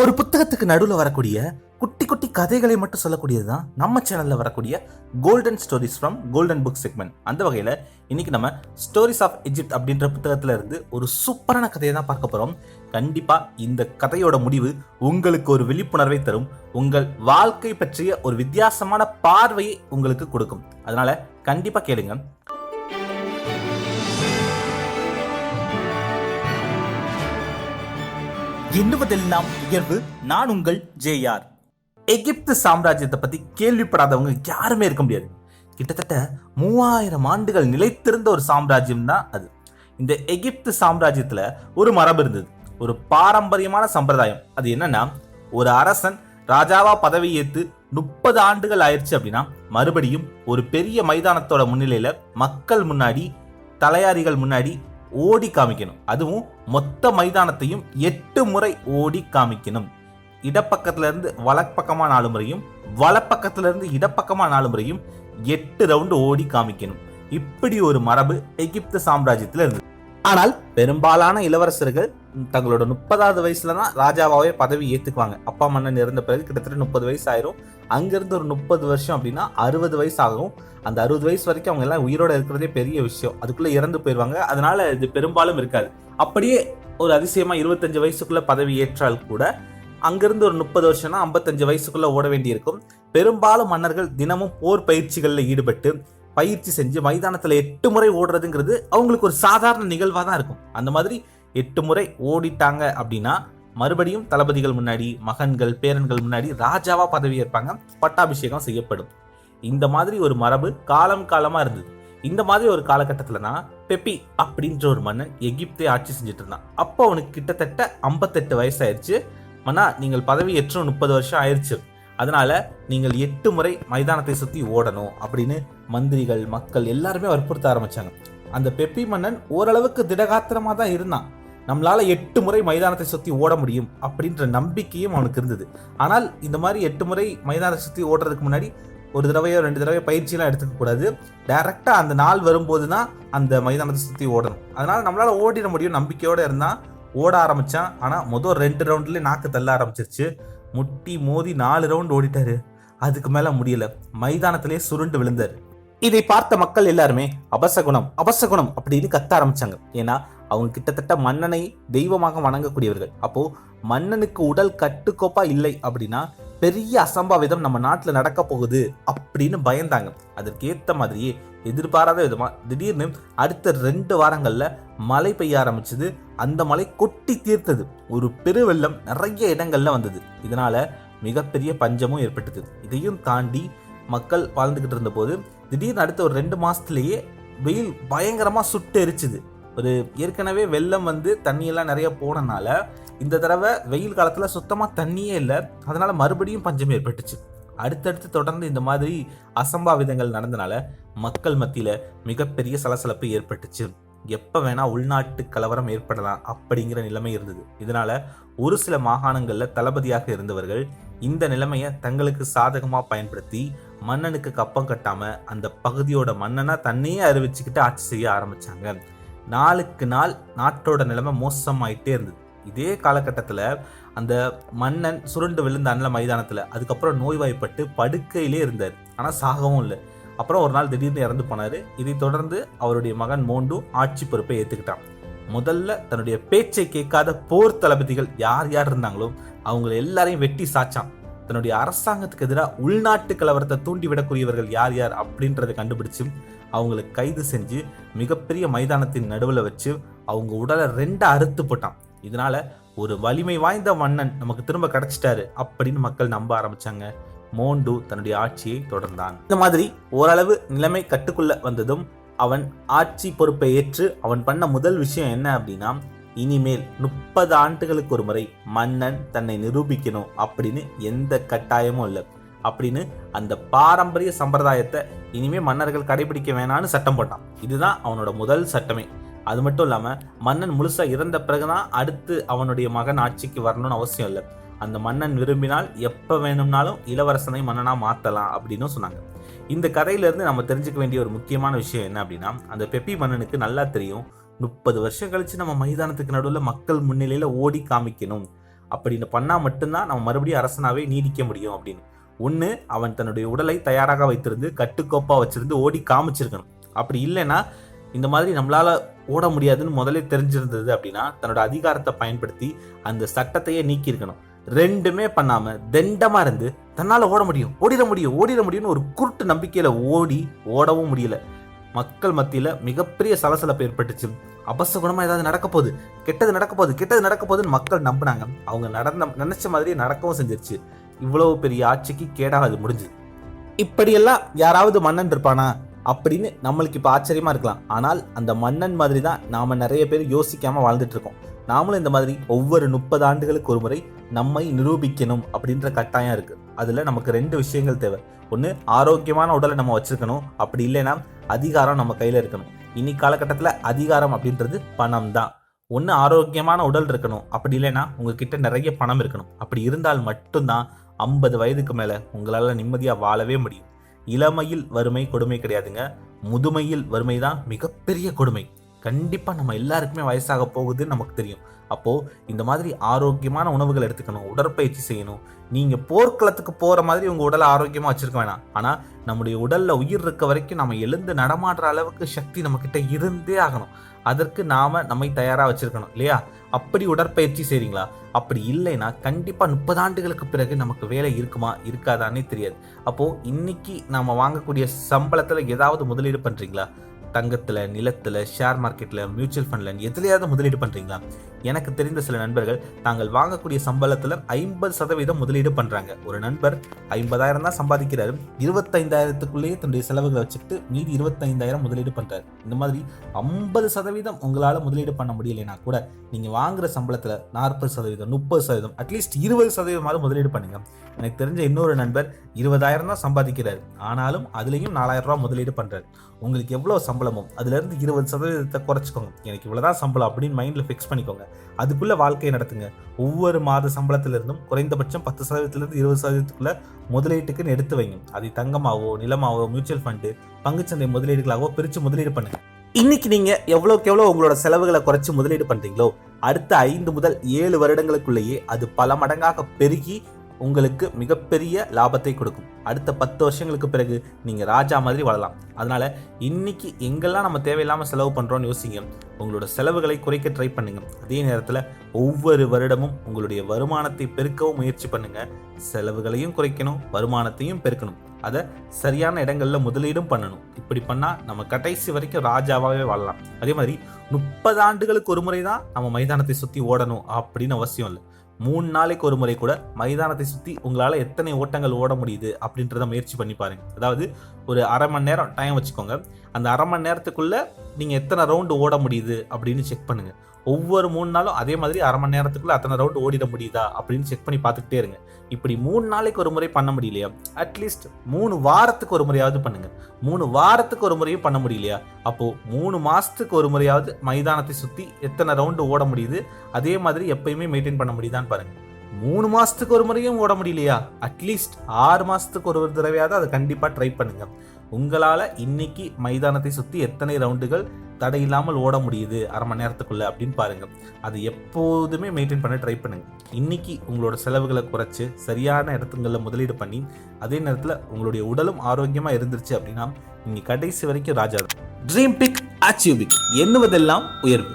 ஒரு புத்தகத்துக்கு நடுவில் வரக்கூடிய குட்டி குட்டி கதைகளை மட்டும் சொல்லக்கூடியது தான் நம்ம சேனல்ல வரக்கூடிய golden stories from golden book segment. அந்த வகையில் இன்னைக்கு நம்ம ஸ்டோரிஸ் ஆஃப் எஜிப்ட் அப்படின்ற புத்தகத்துல இருந்து ஒரு சூப்பரான கதையை தான் பார்க்க போறோம். கண்டிப்பா இந்த கதையோட முடிவு உங்களுக்கு ஒரு விழிப்புணர்வை தரும், உங்கள் வாழ்க்கை பற்றிய ஒரு வித்தியாசமான பார்வையை உங்களுக்கு கொடுக்கும். அதனால கண்டிப்பா கேளுங்க. எண்ணுவதெல்லாம் உயர்வு. நான் உங்கள் ஜேஆர். எகிப்து சாம்ராஜ்யத்தை பத்தி கேள்விப்படாதவங்க யாருமே இருக்க முடியாது. கிட்டத்தட்ட 3000 ஆண்டுகள் நிலைத்திருந்த ஒரு சாம்ராஜ்யம் தான் அது. இந்த எகிப்து சாம்ராஜ்யத்துல ஒரு மரபு இருந்தது, ஒரு பாரம்பரியமான சம்பிரதாயம். அது என்னன்னா, ஒரு அரசன் ராஜாவா பதவி ஏற்று 30 ஆண்டுகள் ஆயிடுச்சு அப்படின்னா மறுபடியும் ஒரு பெரிய மைதானத்தோட முன்னிலையில மக்கள் முன்னாடி, தலையாரிகள் முன்னாடி ஓடி காமிக்கணும். அதுவும் மொத்த மைதானத்தையும் 8 முறை ஓடி காமிக்கணும். இடப்பக்கத்துல இருந்து வலப்பக்கமா 4 முறையும், வலப்பக்கத்துல இருந்து இடப்பக்கமா 4 முறையும் 8 ரவுண்டு ஓடி காமிக்கணும். இப்படி ஒரு மரபு எகிப்து சாம்ராஜ்யத்துல இருந்தது. ஆனால் பெரும்பாலான இளவரசர்கள் தங்களோட 30வது வயசுல தான் ராஜாவாவே பதவி ஏத்துக்குவாங்க. அப்பா மன்னன் இறந்த பிறகு கிட்டத்தட்ட 30 வயசு ஆயிரும். அங்கிருந்து ஒரு 30 வருஷம் அப்படின்னா 60 வயசு ஆகும். அந்த 60 வயசு வரைக்கும் அவங்க எல்லாம் உயிரோட இருக்கிறதே பெரிய விஷயம். அதுக்குள்ள இறந்து போயிடுவாங்க. அதனால இது பெரும்பாலும் இருக்காது. அப்படியே ஒரு அதிசயமா 25 வயசுக்குள்ள பதவி ஏற்றால் கூட அங்கிருந்து ஒரு 30 வருஷம்னா 55 வயசுக்குள்ள ஓட வேண்டி இருக்கும். பெரும்பாலும் மன்னர்கள் தினமும் போர் பயிற்சிகள்ல ஈடுபட்டு பயிற்சி செஞ்சு மைதானத்துல 8 முறை ஓடுறதுங்கிறது அவங்களுக்கு ஒரு சாதாரண நிகழ்வா தான் இருக்கும். அந்த மாதிரி 8 முறை ஓடிட்டாங்க அப்படின்னா மறுபடியும் தளபதிகள் முன்னாடி, மகன்கள், பேரன்கள் முன்னாடி ராஜாவா பதவி ஏற்பாங்க, பட்டாபிஷேகம் செய்யப்படும். இந்த மாதிரி ஒரு மரபு காலம் காலமா இருந்தது. இந்த மாதிரி ஒரு காலகட்டத்துல தான் பெப்பி அப்படின்ற ஒரு மன்னன் எகிப்தை ஆட்சி செஞ்சுட்டு இருந்தான். அப்போ அவனுக்கு கிட்டத்தட்ட 58 வயசு ஆயிடுச்சு. மன்னா, நீங்கள் பதவி ஏற்ற 30 வருஷம் ஆயிடுச்சு, அதனால நீங்கள் 8 முறை மைதானத்தை சுத்தி ஓடணும் அப்படின்னு மந்திரிகள், மக்கள் எல்லாருமே வற்புறுத்த ஆரம்பிச்சாங்க. அந்த பெப்பி மன்னன் ஓரளவுக்கு திடகாத்திரமா தான் இருந்தான். நம்மளால 8 முறை மைதானத்தை சுத்தி ஓட முடியும் அப்படின்ற நம்பிக்கையும் அவனுக்கு இருந்தது. ஆனால் இந்த மாதிரி 8 முறை மைதானத்தை சுத்தி ஓடுறதுக்கு முன்னாடி ஒரு தடவையோ 2 தடவையோ பயிற்சியெல்லாம் எடுத்துக்க கூடாது. டைரக்டா அந்த நாள் வரும்போது தான் அந்த மைதானத்தை சுத்தி ஓடணும். அதனால நம்மளால ஓடிட முடியும் நம்பிக்கையோட இருந்தான். ஓட ஆரம்பிச்சான். ஆனா முதல் 2 ரவுண்ட்ல நாக்கு தள்ள ஆரம்பிச்சிருச்சு. முட்டி மோதி 4 ரவுண்ட் ஓடிட்டாரு. அதுக்கு மேல முடியல, மைதானத்திலே சுருண்டு விழுந்தாரு. இதை பார்த்த மக்கள் எல்லாருமே அபசகுணம் அபசகுணம் அப்படின்னு கத்த ஆரம்பிச்சாங்க. ஏன்னா அவங்க கிட்டத்தட்ட மன்னனை தெய்வமாக வணங்கக்கூடியவர்கள். அப்போ மன்னனுக்கு உடல் கட்டுக்கோப்பா இல்லை அப்படின்னா பெரிய அசம்பாவிதம் நம்ம நாட்டுல நடக்க போகுது அப்படின்னு பயந்தாங்க. அதற்கேத்த மாதிரியே எதிர்பாராத விதமா திடீர்னு அடுத்த 2 வாரங்கள்ல மழை பெய்ய ஆரம்பிச்சது. அந்த மழை கொட்டி தீர்த்தது. ஒரு பெருவெள்ளம் நிறைய இடங்கள்ல வந்தது. இதனால மிகப்பெரிய பஞ்சமும் ஏற்பட்டது. இதையும் தாண்டி மக்கள் வாழ்ந்துகிட்டு இருந்த போது திடீர்னு அடுத்த ஒரு 2 மாசத்திலேயே வெயில் பயங்கரமா சுட்டு எரிச்சுது. ஒரு ஏற்கனவே வெள்ளம் வந்து தண்ணியெல்லாம் நிறைய போனனால இந்த தடவை வெயில் காலத்துல சுத்தமா தண்ணியே இல்லை. அதனால மறுபடியும் பஞ்சம் ஏற்பட்டுச்சு. அடுத்தடுத்து தொடர்ந்து இந்த மாதிரி அசம்பாவிதங்கள் நடந்தனால மக்கள் மத்தியில மிகப்பெரிய சலசலப்பு ஏற்பட்டுச்சு. எப்ப வேணா உள்நாட்டு கலவரம் ஏற்படலாம் அப்படிங்கிற நிலைமை இருந்தது. இதனால ஒரு சில மாகாணங்கள்ல தளபதியாக இருந்தவர்கள் இந்த நிலைமையை தங்களுக்கு சாதகமா பயன்படுத்தி மன்னனுக்கு கப்பம் கட்டாம அந்த பகுதியோட மன்னனா தன்னையே அறிவிச்சுக்கிட்டு ஆட்சி செய்ய ஆரம்பிச்சாங்க. நாளுக்கு நாள் நாட்டோட நிலைமை மோசமாயிட்டே இருந்தது. இதே காலகட்டத்துல அந்த மன்னன் சுருண்டு விழுந்தான்ல மைதானத்துல, அதுக்கப்புறம் நோய்வாய்ப்பட்டு படுக்கையிலே இருந்தார். ஆனா சாகவும் இல்லை. அப்புறம் ஒரு நாள் திடீர்னு இறந்து போனாரு. இதை தொடர்ந்து அவருடைய மகன் மோண்டு ஆட்சி பொறுப்பை ஏத்துக்கிட்டான். முதல்ல தன்னுடைய பேச்சை கேட்காத போர் தளபதிகள் யார் யார் இருந்தாங்களோ அவங்க எல்லாரையும் வெட்டி சாச்சான். தன்னுடைய அரசாங்கத்துக்கு எதிராக உள்நாட்டு கலவரத்தை தூண்டி விடக்கூடியவர்கள் யார் யார் அப்படின்றத கண்டுபிடிச்சு அவங்களை கைது செஞ்சு மிகப்பெரிய மைதானத்தின் நடுவில் வச்சு அவங்க உடலை 2 அறுத்து போட்டான். இதனால ஒரு வலிமை வாய்ந்த மன்னன் நமக்கு திரும்ப கிடைச்சிட்டாரு அப்படின்னு மக்கள் நம்ப ஆரம்பிச்சாங்க. மோண்டு தன்னுடைய ஆட்சியை தொடர்ந்தான். இந்த மாதிரி ஓரளவு நிலைமை கட்டுக்குள்ள வந்ததும் அவன் ஆட்சி பொறுப்பை ஏற்று அவன் பண்ண முதல் விஷயம் என்ன அப்படின்னா, இனிமேல் 30 ஆண்டுகளுக்கு ஒரு முறை மன்னன் தன்னை நிரூபிக்கணும் அப்படின்னு எந்த கட்டாயமும் இல்லை அப்படின்னு அந்த பாரம்பரிய சம்பிரதாயத்தை இனிமே மன்னர்கள் கடைபிடிக்க வேணான்னு சட்டம் போட்டான். இதுதான் அவனோட முதல் சட்டமே. அது மட்டும் இல்லாம மன்னன் முழுசா இறந்த பிறகுதான் அடுத்து அவனுடைய மகன் ஆட்சிக்கு வரணும்னு அவசியம் இல்லை. அந்த மன்னன் விரும்பினால் எப்ப வேணும்னாலும் இளவரசனை மன்னனா மாத்தலாம் அப்படின்னு சொன்னாங்க. இந்த கதையில இருந்து நம்ம தெரிஞ்சுக்க வேண்டிய ஒரு முக்கியமான விஷயம் என்ன அப்படின்னா, அந்த பெப்பி மன்னனுக்கு நல்லா தெரியும் 30 வருஷம் கழிச்சு நம்ம மைதானத்துக்கு நடுவில் மக்கள் முன்னிலையில ஓடி காமிக்கணும். அப்படின்னு பண்ணால் மட்டும்தான் நம்ம மறுபடியும் அரசனாவே நீடிக்க முடியும் அப்படின்னு. ஒன்று, அவன் தன்னுடைய உடலை தயாராக வைத்திருந்து கட்டுக்கோப்பாக வச்சிருந்து ஓடி காமிச்சிருக்கணும். அப்படி இல்லைன்னா இந்த மாதிரி நம்மளால ஓட முடியாதுன்னு முதலே தெரிஞ்சிருந்தது அப்படின்னா தன்னோட அதிகாரத்தை பயன்படுத்தி அந்த சட்டத்தையே நீக்கி இருக்கணும். ரெண்டுமே பண்ணாம தண்டமா இருந்து தன்னால ஓட முடியும், ஓடிட முடியும்னு ஒரு குருட்டு நம்பிக்கையில ஓடவும் முடியல. மக்கள் மத்தியில மிகப்பெரிய சலசலப்பு ஏற்பட்டுச்சு. அபசகுணமா ஏதாவது நடக்க போகுது, கெட்டது நடக்க போகுதுன்னு மக்கள் நம்பினாங்க. அவங்க நினைச்ச மாதிரியே நடக்கவும் செஞ்சிருச்சு. இவ்வளவு பெரிய ஆட்சிக்கு கேடாக அது முடிஞ்சது. இப்படியெல்லாம் யாராவது மன்னன் இருப்பானா அப்படின்னு நம்மளுக்கு இப்ப ஆச்சரியமா இருக்கலாம். ஆனால் அந்த மன்னன் மாதிரி தான் நாம நிறைய பேர் யோசிக்காம வாழ்ந்துட்டு இருக்கோம். நாமளும் இந்த மாதிரி ஒவ்வொரு 30 ஆண்டுகளுக்கு ஒரு முறை நம்மை நிரூபிக்கணும் அப்படின்ற கட்டாயம் இருக்கு. அதுல நமக்கு 2 விஷயங்கள் தேவை. ஒன்று, ஆரோக்கியமான உடலை நம்ம வச்சிருக்கணும். அப்படி இல்லைன்னா அதிகாரம் நம்ம கையில இருக்கணும். இன்னைக்கு காலகட்டத்தில் அதிகாரம் அப்படின்றது பணம் தான். ஒன்று, ஆரோக்கியமான உடல் இருக்கணும். அப்படி இல்லைன்னா உங்ககிட்ட நிறைய பணம் இருக்கணும். அப்படி இருந்தால் மட்டும்தான் 50 வயதுக்கு மேல உங்களால நிம்மதியா வாழவே முடியும். இளமையில் வறுமை கொடுமை கிடையாதுங்க, முதுமையில் வறுமை தான் மிகப்பெரிய கொடுமை. கண்டிப்பா நம்ம எல்லாருக்குமே வயசாக போகுதுன்னு நமக்கு தெரியும். அப்போ இந்த மாதிரி ஆரோக்கியமான உணவுகள் எடுத்துக்கணும், உடற்பயிற்சி செய்யணும். நீங்க போர்க்களத்துக்கு போற மாதிரி உங்க உடலை ஆரோக்கியமா வச்சிருக்க வேணாம். ஆனா நம்முடைய உடல்ல உயிர் இருக்க வரைக்கும் நம்ம எழுந்து நடமாடுற அளவுக்கு சக்தி நம்ம கிட்ட இருந்தே ஆகணும். அதற்கு நாம நம்மை தயாரா வச்சிருக்கணும் இல்லையா? அப்படி உடற்பயிற்சி செய்றீங்களா? அப்படி இல்லைன்னா கண்டிப்பா 30 ஆண்டுகளுக்கு பிறகு நமக்கு வேலை இருக்குமா இருக்காதானே தெரியாது. அப்போ இன்னைக்கு நாம வாங்கக்கூடிய சம்பளத்துல ஏதாவது முதலீடு பண்றீங்களா? தங்கத்துல, நிலத்துல, ஷேர் மார்க்கெட்ல, மியூச்சுவல் ஃபண்ட்ல எதுலையாவது முதலீடு பண்றீங்களா? எனக்கு தெரிந்த சில நண்பர்கள் தாங்கள் வாங்கக்கூடிய சம்பளத்துல 50% முதலீடு பண்றாங்க. ஒரு நண்பர் 50,000 தான் சம்பாதிக்கிறாரு, 25,000க்குள்ளேயே தன்னுடைய செலவுகளை வச்சுட்டு மீதி 25,000 முதலீடு பண்றாரு. இந்த மாதிரி 50% உங்களால முதலீடு பண்ண முடியலைன்னா கூட நீங்க வாங்குற சம்பளத்துல 40%, 30%, அட்லீஸ்ட் 20% முதலீடு பண்ணுங்க. எனக்கு தெரிஞ்ச இன்னொரு நண்பர் 20,000 தான் சம்பாதிக்கிறாரு, ஆனாலும் அதுலயும் 4,000 ரூபாய் முதலீடு பண்றாரு. உங்களுக்கு எவ்வளவு சம்பளமோ அதுல இருந்து 20% குறைச்சிக்கோங்க. எனக்கு இவ்வளவுதான் சம்பளம் அப்படின்னு மைண்ட்ல பிக்ஸ் பண்ணிக்கோங்க. அதுக்குள்ள வாழ்க்கையை நடத்துங்க. ஒவ்வொரு மாத சம்பளத்திலிருந்தும் குறைந்தபட்சம் 10%லிருந்து 20%க்குள்ள முதலீட்டுக்குன்னு எடுத்து வைங்க. அதை தங்கமாவோ, நிலமாவோ, மியூச்சுவல் ஃபண்டு, பங்குச்சந்தை முதலீடுகளாகவோ பிரிச்சு முதலீடு பண்ணுங்க. இன்னைக்கு நீங்க எவ்வளவுக்கு எவ்வளவு உங்களோட செலவுகளை குறைச்சு முதலீடு பண்றீங்களோ அடுத்த 5 முதல் 7 வருடங்களுக்குள்ளேயே அது பல மடங்காக பெருகி உங்களுக்கு மிகப்பெரிய லாபத்தை கொடுக்கும். அடுத்த 10 வருஷங்களுக்கு பிறகு நீங்க ராஜா மாதிரி வாழலாம். அதனால இன்னைக்கு எங்கெல்லாம் நம்ம தேவையில்லாம செலவு பண்றோம்னு யோசிங்க. உங்களோட செலவுகளை குறைக்க ட்ரை பண்ணுங்க. அதே நேரத்துல ஒவ்வொரு வருடமும் உங்களுடைய வருமானத்தை பெருக்கவும் முயற்சி பண்ணுங்க. செலவுகளையும் குறைக்கணும், வருமானத்தையும் பெருக்கணும். அதை சரியான இடங்கள்ல முதலீடும் பண்ணணும். இப்படி பண்ணா நம்ம கடைசி வரைக்கும் ராஜாவாகவே வாழலாம். அதே மாதிரி 30 ஆண்டுகளுக்கு ஒரு முறை தான் நம்ம மைதானத்தை சுத்தி ஓடணும் அப்படின்னு அவசியம் இல்லை. 3 நாளைக்கு ஒரு முறை கூட மைதானத்தை சுத்தி உங்களால எத்தனை ஓட்டங்கள் ஓட முடியுது அப்படின்றத முயற்சி பண்ணி பாருங்க. அதாவது ஒரு அரை மணி நேரம் டைம் வச்சுக்கோங்க. அந்த அரை மணி நேரத்துக்குள்ள நீங்க எத்தனை ரவுண்டு ஓட முடியுது அப்படின்னு செக் பண்ணுங்க. ஒவ்வொரு 3 நாளும் அதே மாதிரி அரை மணி நேரத்துக்குள்ள அத்தனை ரவுண்டு ஓடிட முடியுதா அப்படின்னு செக் பண்ணி பார்த்துக்கிட்டே இருங்க. இப்படி 3 நாளைக்கு ஒரு முறை பண்ண முடியலையா, அட்லீஸ்ட் 3 வாரத்துக்கு ஒரு முறையாவது பண்ணுங்க. 3 வாரத்துக்கு ஒரு முறையும் பண்ண முடியலையா, அப்போ 3 மாசத்துக்கு ஒரு முறையாவது மைதானத்தை சுத்தி எத்தனை ரவுண்டு ஓட முடியுது அதே மாதிரி எப்பயுமே மெயின்டைன் பண்ண முடியுதான்னு பாருங்க. 3 மாசத்துக்கு ஒரு முறையும் ஓட முடியலையா, அட்லீஸ்ட் 6 மாசத்துக்கு ஒரு தடவையாவது அதை கண்டிப்பா ட்ரை பண்ணுங்க. உங்களால இன்னைக்கு மைதானத்தை சுத்தி எத்தனை ரவுண்டுகள் தடையில்லாமல் ஓட முடியுது அரை மணி நேரத்துக்குள்ள அப்படின்னு பாருங்க. அதை எப்போதுமே மெயின்டைன் பண்ண ட்ரை பண்ணுங்க. இன்னைக்கு உங்களோட செலவுகளை குறைச்சு சரியான இடத்துங்களில் முதலீடு பண்ணி அதே நேரத்தில் உங்களுடைய உடலும் ஆரோக்கியமா இருந்துருச்சு அப்படின்னா நீங்க கடைசி வரைக்கும் ராஜா தான். ட்ரீம் பிக், அச்சீவ் பிக், எண்ணுவதெல்லாம் உயர்வு.